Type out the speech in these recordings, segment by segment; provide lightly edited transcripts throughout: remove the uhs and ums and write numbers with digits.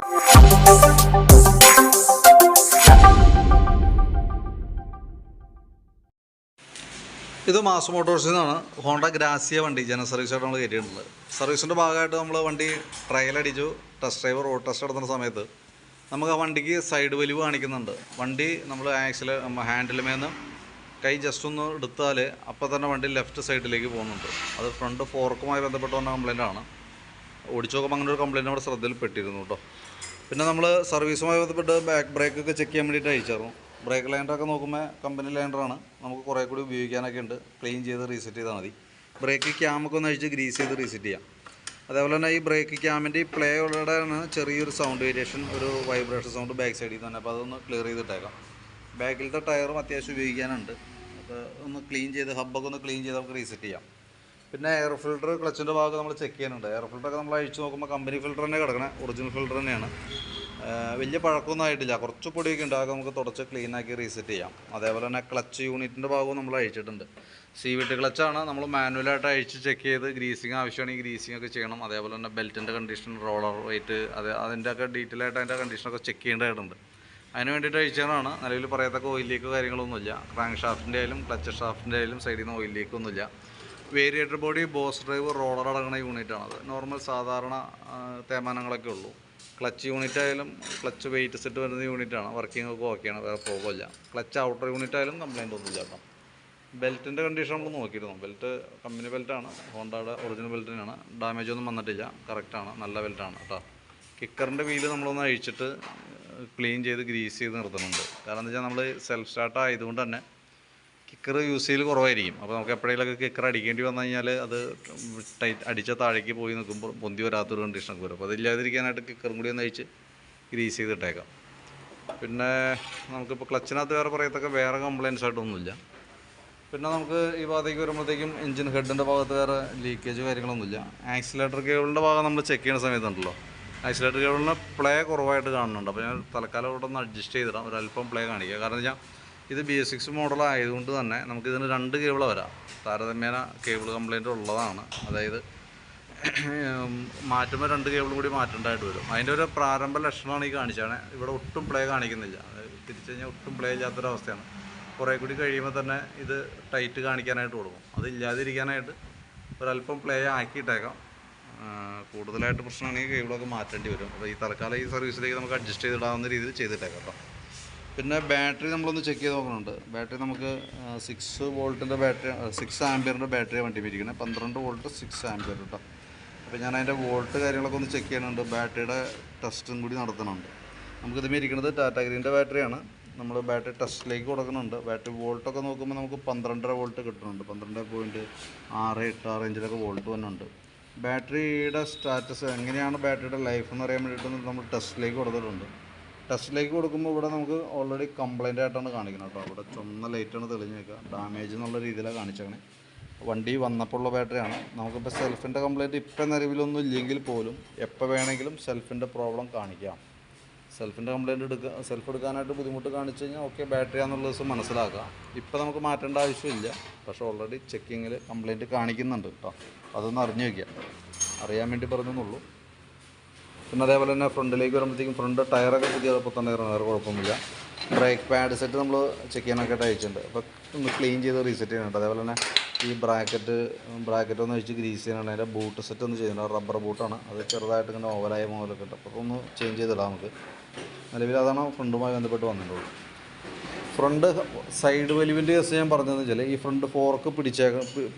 ഇത് മാസ് മോട്ടോഴ്സിൽ നിന്നാണ് Honda Grazia വണ്ടി ജന സർവീസായിട്ട് നമ്മൾ കയറ്റിയിട്ടുള്ളത്. സർവീസിൻ്റെ ഭാഗമായിട്ട് നമ്മൾ വണ്ടി ട്രയൽ അടിച്ചു, ടെസ്റ്റ് ഡ്രൈവ് റോഡ് ടെസ്റ്റ് നടത്തുന്ന സമയത്ത് നമുക്ക് ആ വണ്ടിക്ക് സൈഡ് വലിവ് കാണിക്കുന്നുണ്ട്. വണ്ടി നമ്മൾ ഹാൻഡിലുമേന്ന് കൈ ജസ്റ്റ് ഒന്ന് എടുത്താൽ അപ്പോൾ തന്നെ വണ്ടി ലെഫ്റ്റ് സൈഡിലേക്ക് പോകുന്നുണ്ട്. അത് ഫ്രണ്ട് ഫോർക്കുമായി ബന്ധപ്പെട്ട് വന്ന കംപ്ലയിൻ്റ് ആണ്. ഓടിച്ചു നോക്കുമ്പോൾ അങ്ങനെ ഒരു കംപ്ലയിൻ്റ് നമ്മുടെ ശ്രദ്ധയിൽപ്പെട്ടിരുന്നു കേട്ടോ. പിന്നെ നമ്മൾ സർവീസുമായി ബന്ധപ്പെട്ട് ബാക്ക് ബ്രേക്കൊക്കെ ചെക്ക് ചെയ്യാൻ വേണ്ടിയിട്ട് അയച്ചായിരുന്നു. ബ്രേക്ക് ലൈൻഡറൊക്കെ നോക്കുമ്പോൾ കമ്പനി ലൈൻഡറാണ്, നമുക്ക് കുറേ കൂടി ഉപയോഗിക്കാനൊക്കെ ഉണ്ട്. ക്ലീൻ ചെയ്ത് റീസെറ്റ് ചെയ്താൽ മതി. ബ്രേക്ക് ക്യാമൊക്കെ ഒന്ന് അഴിച്ച് ഗ്രീസ് ചെയ്ത് റീസെറ്റ് ചെയ്യാം. അതേപോലെ തന്നെ ഈ ബ്രേക്ക് ക്യാമിൻ്റെ ഈ പ്ലേ ഉള്ളതാണ് ചെറിയൊരു സൗണ്ട് വേരിയേഷൻ, ഒരു വൈബ്രേഷൻ സൗണ്ട് ബാക്ക് സൈഡിൽ തന്നെ. അപ്പോൾ അതൊന്ന് ക്ലിയർ ചെയ്തിട്ടേക്കാം. ബാക്കിലത്തെ ടയറും അത്യാവശ്യം ഉപയോഗിക്കാനുണ്ട്. അപ്പോൾ ഒന്ന് ക്ലീൻ ചെയ്ത് ഹബ്ബൊക്കെ ഒന്ന് ക്ലീൻ ചെയ്ത് നമുക്ക് റീസെറ്റ് ചെയ്യാം. പിന്നെ എയർ ഫിൽറ്റർ ക്ലച്ചിൻ്റെ ഭാഗം നമ്മൾ ചെക്ക് ചെയ്യാനുണ്ട്. എയർ ഫിൽറ്ററൊക്കെ നമ്മൾ അഴിച്ച് നോക്കുമ്പോൾ കമ്പനി ഫിൽറ്റർ തന്നെ കിടക്കണേ, ഒറിജിനൽ ഫിൽറ്റർ തന്നെയാണ്. വലിയ പഴക്കമൊന്നും ആയിട്ടില്ല, കുറച്ച് പൊടിയൊക്കെ ഉണ്ട്. അതൊക്കെ നമുക്ക് തുടച്ച് ക്ലീനാക്കി റീസെറ്റ് ചെയ്യാം. അതേപോലെ തന്നെ ക്ലച്ച് യൂണിറ്റിൻ്റെ ഭാഗവും നമ്മൾ അഴിച്ചിട്ടുണ്ട്. CVT ക്ലച്ചാണ്, നമ്മൾ മാനുവലായിട്ട് അഴിച്ച് ചെക്ക് ചെയ്ത് ഗ്രീസിങ് ആവശ്യമാണെങ്കിൽ ഗ്രീസിങ് ഒക്കെ ചെയ്യണം. അതേപോലെ തന്നെ ബെൽറ്റിൻ്റെ കണ്ടീഷൻ, റോളർ വെയിറ്റ്, അതിൻ്റെയൊക്കെ ഡീറ്റെയിൽ ആയിട്ട് അതിൻ്റെ കണ്ടീഷനൊക്കെ ചെക്ക് ചെയ്യേണ്ടതായിട്ടുണ്ട്. അതിന് വേണ്ടിയിട്ട് അഴിച്ചതാണ്. നിലവിൽ പറയത്തക്ക ഓയിൽ ലീക്ക് കാര്യങ്ങളൊന്നുമില്ല. ക്രാങ്ക് ഷാഫ്റ്റിൻ്റെ ആയാലും ക്ലച്ച് ഷാഫ്റ്റിൻ്റെ ആയാലും സൈഡിൽ നിന്ന് ഓയിൽ ലീക്കൊന്നുമില്ല. Variator body, boss drive, roller അടങ്ങുന്ന യൂണിറ്റാണത്. നോർമൽ സാധാരണ തേമാനങ്ങളൊക്കെ ഉള്ളൂ. ക്ലച്ച് യൂണിറ്റ് ആയാലും ക്ലച്ച് വെയിറ്റ് സെറ്റ് വരുന്ന യൂണിറ്റാണ്. വർക്കിംഗ് ഒക്കെ ഓക്കെയാണ്, വേറെ പ്രോബ്ലമില്ല. ക്ലച്ച് ഔട്ടർ യൂണിറ്റ് ആയാലും കംപ്ലയിൻ്റ് ഒന്നുമില്ല കേട്ടോ. ബെൽറ്റിൻ്റെ കണ്ടീഷൻ നമ്മൾ നോക്കിയിരുന്നു. ബെൽറ്റ് കമ്പനി ബെൽറ്റാണ്, ഹോണ്ടയുടെ ഒറിജിനൽ ബെൽറ്റ് തന്നെയാണ്. ഡാമേജ് ഒന്നും വന്നിട്ടില്ല, കറക്റ്റാണ്, നല്ല ബെൽറ്റാണ് കേട്ടോ. കിക്കറിൻ്റെ വീല് നമ്മളൊന്ന് അഴിച്ചിട്ട് ക്ലീൻ ചെയ്ത് ഗ്രീസ് ചെയ്ത് നിർത്തുന്നുണ്ട്. കാരണം എന്താ വെച്ചാൽ നമ്മൾ സെൽഫ് സ്റ്റാർട്ട് ആയതുകൊണ്ട് തന്നെ കിക്കർ യൂസ് ചെയ്യൽ കുറവായിരിക്കും. അപ്പോൾ നമുക്ക് എപ്പോഴെങ്കിലൊക്കെ കിക്കർ അടിക്കേണ്ടി വന്നു കഴിഞ്ഞാൽ അത് ടൈറ്റ് അടിച്ച താഴേക്ക് പോയി നിൽക്കുമ്പോൾ പൊന്തി വരാത്തൊരു കണ്ടീഷനൊക്കെ വരും. അപ്പോൾ അതില്ലാതിരിക്കാനായിട്ട് കിക്കറും കൂടി ഒന്ന് അഴിച്ച് ഗ്രീസ് ചെയ്തിട്ടേക്കാം. പിന്നെ നമുക്കിപ്പോൾ ക്ലച്ചിനകത്ത് വേറെ പറയത്തൊക്കെ വേറെ കംപ്ലയിൻസ് ആയിട്ടൊന്നുമില്ല. പിന്നെ നമുക്ക് ഈ ഭാഗത്തേക്ക് വരുമ്പോഴത്തേക്കും എഞ്ചിൻ ഹെഡിൻ്റെ ഭാഗത്ത് വേറെ ലീക്കേജ് കാര്യങ്ങളൊന്നുമില്ല. ആക്സിലേറ്റർ കേബിളിൻ്റെ ഭാഗം നമ്മൾ ചെക്ക് ചെയ്യുന്ന സമയത്തുണ്ടല്ലോ, ആക്സിലേറ്റർ കേബിളിന് പ്ലേ കുറവായിട്ട് കാണുന്നുണ്ട്. അപ്പോൾ ഞാൻ തൽക്കാലം ഇവിടെ ഒന്ന് അഡ്ജസ്റ്റ് ചെയ്തിടാം, ഒരല്പം പ്ലേ കാണിക്കുക. കാരണം വെച്ചാൽ ഇത് BS6 മോഡൽ ആയതുകൊണ്ട് തന്നെ നമുക്കിതിന് 2 കേബിൾ വരാം. താരതമ്യേന കേബിൾ കംപ്ലയിൻ്റ് ഉള്ളതാണ്. അതായത് മാറ്റുമ്പോൾ 2 കേബിളും കൂടി മാറ്റേണ്ടതായിട്ട് വരും. അതിൻ്റെ ഒരു പ്രാരംഭ ലക്ഷണമാണ് ഈ കാണിച്ചാണ്. ഇവിടെ ഒട്ടും പ്ലേ കാണിക്കുന്നില്ല, തിരിച്ചു കഴിഞ്ഞാൽ ഒട്ടും പ്ലേ ഇല്ലാത്തൊരവസ്ഥയാണ്. കുറേ കൂടി കഴിയുമ്പോൾ തന്നെ ഇത് ടൈറ്റ് കാണിക്കാനായിട്ട് കൊടുക്കും. അതില്ലാതിരിക്കാനായിട്ട് ഒരല്പം പ്ലേ ആക്കിയിട്ടേക്കാം. കൂടുതലായിട്ട് പ്രശ്നമാണെങ്കിൽ കേബിളൊക്കെ മാറ്റേണ്ടി വരും. അപ്പോൾ ഈ തൽക്കാലം ഈ സർവീസിലേക്ക് നമുക്ക് അഡ്ജസ്റ്റ് ചെയ്തിടാവുന്ന രീതിയിൽ ചെയ്തിട്ടേക്കാം കേട്ടോ. പിന്നെ ബാറ്ററി നമ്മളൊന്ന് ചെക്ക് ചെയ്ത് നോക്കുന്നുണ്ട്. ബാറ്ററി നമുക്ക് 6 വോൾട്ടിൻ്റെ ബാറ്ററി, 6 ആംപിയറിൻ്റെ ബാറ്ററി വണ്ടി ഇരിക്കുന്നത്. 12 വോൾട്ട് 6 ആംപിയർ കേട്ടോ. അപ്പോൾ ഞാൻ അതിൻ്റെ വോൾട്ട് കാര്യങ്ങളൊക്കെ ഒന്ന് ചെക്ക് ചെയ്യുന്നുണ്ട്. ബാറ്ററിയുടെ ടെസ്റ്റും കൂടി നടത്തുന്നുണ്ട്. നമുക്കിതുമേ ഇരിക്കുന്നത് ടാറ്റ ഗ്രീൻ്റെ ബാറ്ററിയാണ്. നമ്മൾ ബാറ്ററി ടെസ്റ്റിലേക്ക് കൊടുക്കുന്നുണ്ട്. ബാറ്ററി വോൾട്ടൊക്കെ നോക്കുമ്പോൾ നമുക്ക് 12.5 വോൾട്ട് കിട്ടുന്നുണ്ട്. 12.686 ആ റേഞ്ചിലൊക്കെ വോൾട്ട് വന്നുണ്ട്. ബാറ്ററിയുടെ സ്റ്റാറ്റസ് എങ്ങനെയാണ്, ബാറ്ററിയുടെ ലൈഫ് എന്ന് അറിയാൻ വേണ്ടിയിട്ട് നമ്മൾ ടെസ്റ്റിലേക്ക് കൊടുത്തിട്ടുണ്ട്. ടെസ്റ്റിലേക്ക് കൊടുക്കുമ്പോൾ ഇവിടെ നമുക്ക് ഓൾറെഡി കംപ്ലയിൻ്റ് ആയിട്ടാണ് കാണിക്കുന്നത് കേട്ടോ. ഇവിടെ ചുവന്ന ലൈറ്റാണ് തെളിഞ്ഞ് നിൽക്കുക. ഡാമേജ് എന്നുള്ള രീതിയിലാണ് കാണിച്ചേക്കണേ. വണ്ടി വന്നപ്പോൾ ഉള്ള ബാറ്ററിയാണ്. നമുക്കിപ്പോൾ സെൽഫിൻ്റെ കംപ്ലയിൻറ്റ് ഇപ്പം നിലവിലൊന്നും ഇല്ലെങ്കിൽ പോലും എപ്പോൾ വേണമെങ്കിലും സെൽഫിൻ്റെ പ്രോബ്ലം കാണിക്കാം. സെൽഫിൻ്റെ കംപ്ലയിൻറ്റ് സെൽഫ് എടുക്കാനായിട്ട് ബുദ്ധിമുട്ട് കാണിച്ചു കഴിഞ്ഞാൽ ഓക്കെ ബാറ്ററി ആണെന്നുള്ള ദിവസം മനസ്സിലാക്കാം. ഇപ്പോൾ നമുക്ക് മാറ്റേണ്ട ആവശ്യമില്ല. പക്ഷേ ഓൾറെഡി ചെക്കിങ്ങിൽ കംപ്ലയിൻറ്റ് കാണിക്കുന്നുണ്ട് കേട്ടോ. അതൊന്ന് അറിഞ്ഞു വയ്ക്കുക, അറിയാൻ വേണ്ടി പറഞ്ഞെന്നുള്ളൂ. പിന്നെ അതേപോലെ തന്നെ ഫ്രണ്ടിലേക്ക് വരുമ്പോഴത്തേക്കും ഫ്രണ്ട് ടയറൊക്കെ പുതിയ പുത്തൻ ടയറാണ്, വേറെ കുഴപ്പമൊന്നുമില്ല. ബ്രേക്ക് പാഡ് സെറ്റ് നമ്മൾ ചെക്ക് ചെയ്യാനൊക്കെ അയച്ചിട്ടുണ്ട്. അപ്പോൾ ഒന്ന് ക്ലീൻ ചെയ്ത് റീസെറ്റ് ചെയ്യുന്നുണ്ട്. അതേപോലെ തന്നെ ഈ ബ്രാക്കറ്റ് ഒന്ന് വെച്ച് ഗ്രീസ് ചെയ്യാനുണ്ട്. അതിൻ്റെ ബൂട്ട് സെറ്റ് ഒന്ന് ചെയ്യുന്നുണ്ട്. റബ്ബർ ബൂട്ടാണ്, അത് ചെറുതായിട്ട് ഇങ്ങനെ ഓവലായ മോഡലൊക്കെ ഉണ്ട്. അപ്പോൾ ഒന്ന് ചേഞ്ച് ചെയ്തിടാം നമുക്ക്. നിലവിൽ അതാണ് ഫ്രണ്ടുമായി ബന്ധപ്പെട്ട് വന്നിട്ടുള്ളൂ. ഫ്രണ്ട് സൈഡ് വലിവിൻ്റെ കേസ് ഞാൻ പറഞ്ഞതെന്ന് വെച്ചാൽ ഈ ഫ്രണ്ട് ഫോർക്ക്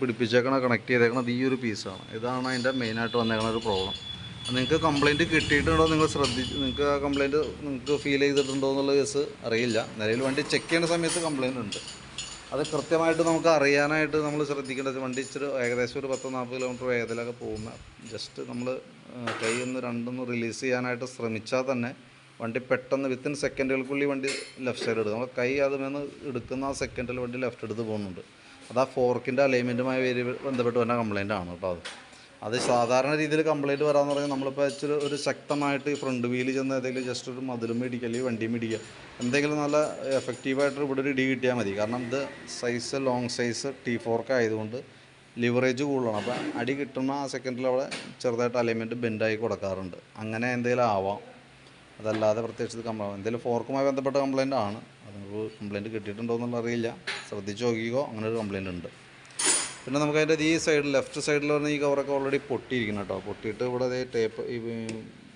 പിടിപ്പിച്ചേക്കണ കണക്ട് ചെയ്തേക്കണത് ഈ ഒരു പീസാണ്. ഇതാണ് അതിൻ്റെ മെയിനായിട്ട് വന്നേക്കണ ഒരു പ്രോബ്ലം. നിങ്ങൾക്ക് കംപ്ലയിൻറ്റ് കിട്ടിയിട്ടുണ്ടോ നിങ്ങൾ നിങ്ങൾക്ക് ആ കംപ്ലയിൻറ്റ് നിങ്ങൾക്ക് ഫീൽ ചെയ്തിട്ടുണ്ടോ എന്നുള്ള കേസ് അറിയില്ല. നിലവിൽ വണ്ടി ചെക്ക് ചെയ്യുന്ന സമയത്ത് കംപ്ലയിൻ്റ് ഉണ്ട്. അത് കൃത്യമായിട്ട് നമുക്ക് അറിയാനായിട്ട് നമ്മൾ ശ്രദ്ധിക്കേണ്ടത്, വണ്ടി ഇച്ചിരി ഏകദേശം ഒരു 10-40 കിലോമീറ്റർ വേഗത്തിലൊക്കെ പോകുമ്പോൾ ജസ്റ്റ് നമ്മൾ കൈ ഒന്ന് രണ്ടൊന്ന് റിലീസ് ചെയ്യാനായിട്ട് ശ്രമിച്ചാൽ തന്നെ വണ്ടി പെട്ടെന്ന് വിത്തിൻ സെക്കൻഡുകൾക്കുള്ളിൽ വണ്ടി ലെഫ്റ്റ് സൈഡ് എടുക്കും. നമ്മൾ കൈ അതിൽ എടുക്കുന്ന ആ സെക്കൻഡിൽ വണ്ടി ലെഫ്റ്റ് എടുത്ത് പോകുന്നുണ്ട്. അത് ആ ഫോർക്കിൻ്റെ അലൈൻമെൻറ്റുമായി ബന്ധപ്പെട്ട് വരുന്ന കംപ്ലയിൻ്റ് ആണ് കേട്ടോ. അത് സാധാരണ രീതിയിൽ കംപ്ലയിൻറ്റ് വരാമെന്ന് പറഞ്ഞാൽ നമ്മളിപ്പോൾ ഇച്ചിരി ഒരു ശക്തമായിട്ട് ഈ ഫ്രണ്ട് വീല് ചെന്ന് ഏതെങ്കിലും ജസ്റ്റ് ഒരു മതിലും ഇടിക്കുക അല്ലെങ്കിൽ വണ്ടിയും ഇടിക്കുക, എന്തെങ്കിലും നല്ല എഫക്റ്റീവായിട്ട് ഇവിടെ ഒരു ഇടി കിട്ടിയാൽ മതി. കാരണം ഇത് സൈസ് ലോങ് സൈസ് T4 ആയതുകൊണ്ട് ലിവറേജ് കൂടുതലാണ്. അപ്പോൾ അടി കിട്ടുന്ന ആ സെക്കൻഡിൽ അവിടെ ചെറുതായിട്ട് അലൈൻമെൻറ്റ് ബെൻഡായി കൊടുക്കാറുണ്ട്. അങ്ങനെ എന്തെങ്കിലും ആവാം. അതല്ലാതെ പ്രത്യേകിച്ച് ഇത് എന്തെങ്കിലും ഫോർക്കുമായി ബന്ധപ്പെട്ട കംപ്ലയിൻ്റ് ആണ്. അത് നിങ്ങൾക്ക് കംപ്ലയിൻറ്റ് കിട്ടിയിട്ടുണ്ടോ എന്നുള്ള അറിയില്ല, ശ്രദ്ധിച്ച് നോക്കിക്കോ. അങ്ങനെ ഒരു കംപ്ലയിൻ്റ് ഉണ്ട്. പിന്നെ നമുക്ക് അതിൻ്റെ ഈ സൈഡിൽ ലെഫ്റ്റ് സൈഡിൽ പറഞ്ഞാൽ ഈ കവറൊക്കെ ഓൾറെഡി പൊട്ടിയിരിക്കണം കേട്ടോ. പൊട്ടിയിട്ട് ഇവിടെ അതേ ടേപ്പ്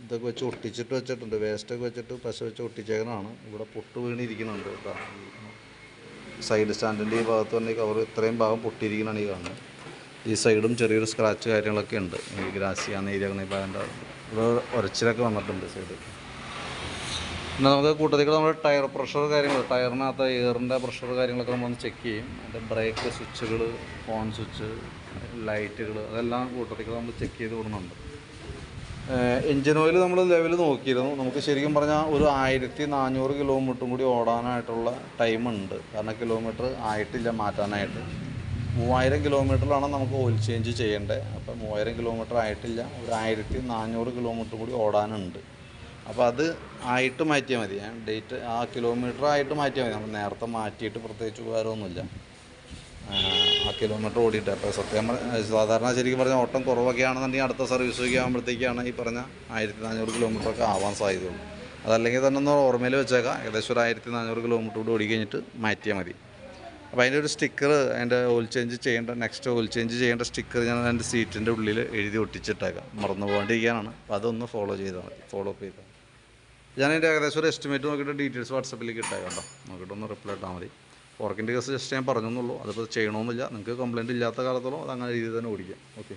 ഇതൊക്കെ വെച്ച് ഒട്ടിച്ചിട്ട് വെച്ചിട്ടുണ്ട്. വേസ്റ്റൊക്കെ വെച്ചിട്ട് പശ വെച്ച് ഒട്ടിച്ചേക്കണതാണ്. ഇവിടെ പൊട്ട് വീണിരിക്കുന്നുണ്ട് കേട്ടോ. സൈഡ് സ്റ്റാൻഡിൻ്റെ ഈ ഭാഗത്ത് തന്നെ ഈ കവർ ഇത്രയും ഭാഗം പൊട്ടിയിരിക്കണതാണ് ഈ കാണുന്നത്. ഈ സൈഡും ചെറിയൊരു സ്ക്രാച്ച് കാര്യങ്ങളൊക്കെ ഉണ്ട്. ഈ ഗ്രാസിയാന്ന് ഏരിയ ഇപ്പോൾ അതിൻ്റെ ഇവിടെ ഉരച്ചിലൊക്കെ വന്നിട്ടുണ്ട് സൈഡ്. പിന്നെ നമുക്ക് കൂട്ടത്തിൽ നമ്മുടെ ടയർ പ്രഷർ കാര്യങ്ങൾ, ടയറിനകത്ത് എയറിൻ്റെ പ്രഷർ കാര്യങ്ങളൊക്കെ നമ്മളൊന്ന് ചെക്ക് ചെയ്യും. അതിൻ്റെ ബ്രേക്ക് സ്വിച്ചുകൾ, ഫോൺ സ്വിച്ച്, ലൈറ്റുകൾ, അതെല്ലാം കൂട്ടത്തിൽ നമ്മൾ ചെക്ക് ചെയ്ത് കൊടുക്കുന്നുണ്ട്. എൻജിൻ ഓയിൽ നമ്മൾ ലെവൽ നോക്കിയിരുന്നു. നമുക്ക് ശരിക്കും പറഞ്ഞാൽ ഒരു 1400 കിലോമീറ്ററും കൂടി ഓടാനായിട്ടുള്ള ടൈമുണ്ട്. കാരണം കിലോമീറ്റർ ആയിട്ടില്ല മാറ്റാനായിട്ട്. 3000 കിലോമീറ്ററിലാണ് നമുക്ക് ഓയിൽ ചേഞ്ച് ചെയ്യേണ്ടത്. അപ്പോൾ 3000 കിലോമീറ്റർ ആയിട്ടില്ല, ഒരു 1400 കിലോമീറ്റർ കൂടി ഓടാനുണ്ട്. അപ്പോൾ അത് ആയിട്ട് മാറ്റിയാൽ മതി. ഡേറ്റ് ആ കിലോമീറ്റർ ആയിട്ട് മാറ്റിയാൽ മതി. നമ്മൾ നേരത്തെ മാറ്റിയിട്ട് പ്രത്യേകിച്ച് ഉപകാരമൊന്നുമില്ല. ആ കിലോമീറ്റർ ഓടിയിട്ട്. അപ്പോൾ സാധാരണ ശരിക്കും പറഞ്ഞാൽ ഓട്ടം കുറവൊക്കെ ആണെന്നുണ്ടെങ്കിൽ അടുത്ത സർവീസ് വയ്ക്ക് ആകുമ്പോഴത്തേക്കാണ് ഈ പറഞ്ഞ 1400 കിലോമീറ്ററൊക്കെ ആവാൻ സാധ്യതയുള്ളൂ. അതല്ലെങ്കിൽ തന്നെ ഒന്ന് ഓർമ്മയിൽ വെച്ചേക്കാം. ഏകദേശം ഒരു 1400 കിലോമീറ്റർ കൂടി ഓടി കഴിഞ്ഞിട്ട് മാറ്റിയാൽ മതി. അപ്പോൾ അതിൻ്റെ ഒരു സ്റ്റിക്കർ, അതിൻ്റെ ഓയിൽ ചേഞ്ച് ചെയ്യേണ്ട നെക്സ്റ്റ് ഓയിൽ ചേഞ്ച് ചെയ്യേണ്ട സ്റ്റിക്കർ ഞാൻ എൻ്റെ സീറ്റിൻ്റെ ഉള്ളിൽ എഴുതി ഒട്ടിച്ചിട്ടേക്കാം. മറന്നു പോകാണ്ടിരിക്കാനാണ്. അപ്പോൾ അതൊന്ന് ഫോളോ ചെയ്താൽ മതി, ഫോളോ അപ്പ് ചെയ്താൽ. ഞാനതിൻ്റെ ഏകദേശം ഒരു എസ്റ്റിമേറ്റ് നോക്കിയിട്ട് ഡീറ്റെയിൽസ് വാട്സപ്പിലേക്ക് ഇട്ടേക്കാം കേട്ടോ. നോക്കിയിട്ടൊന്ന് റിപ്ലൈ ഇട്ടാൽ മതി. ഫോർക്കിൻ്റെ കേസ് ജസ്റ്റ് ഞാൻ പറഞ്ഞെന്നുള്ളൂ. അതിപ്പോൾ ചെയ്യണമെന്നില്ല. നിങ്ങൾക്ക് കംപ്ലയിൻറ്റ് ഇല്ലാത്ത കാലത്തോളം അത് അങ്ങനെ രീതിയിൽ തന്നെ ഓടിക്കാം. ഓക്കെ.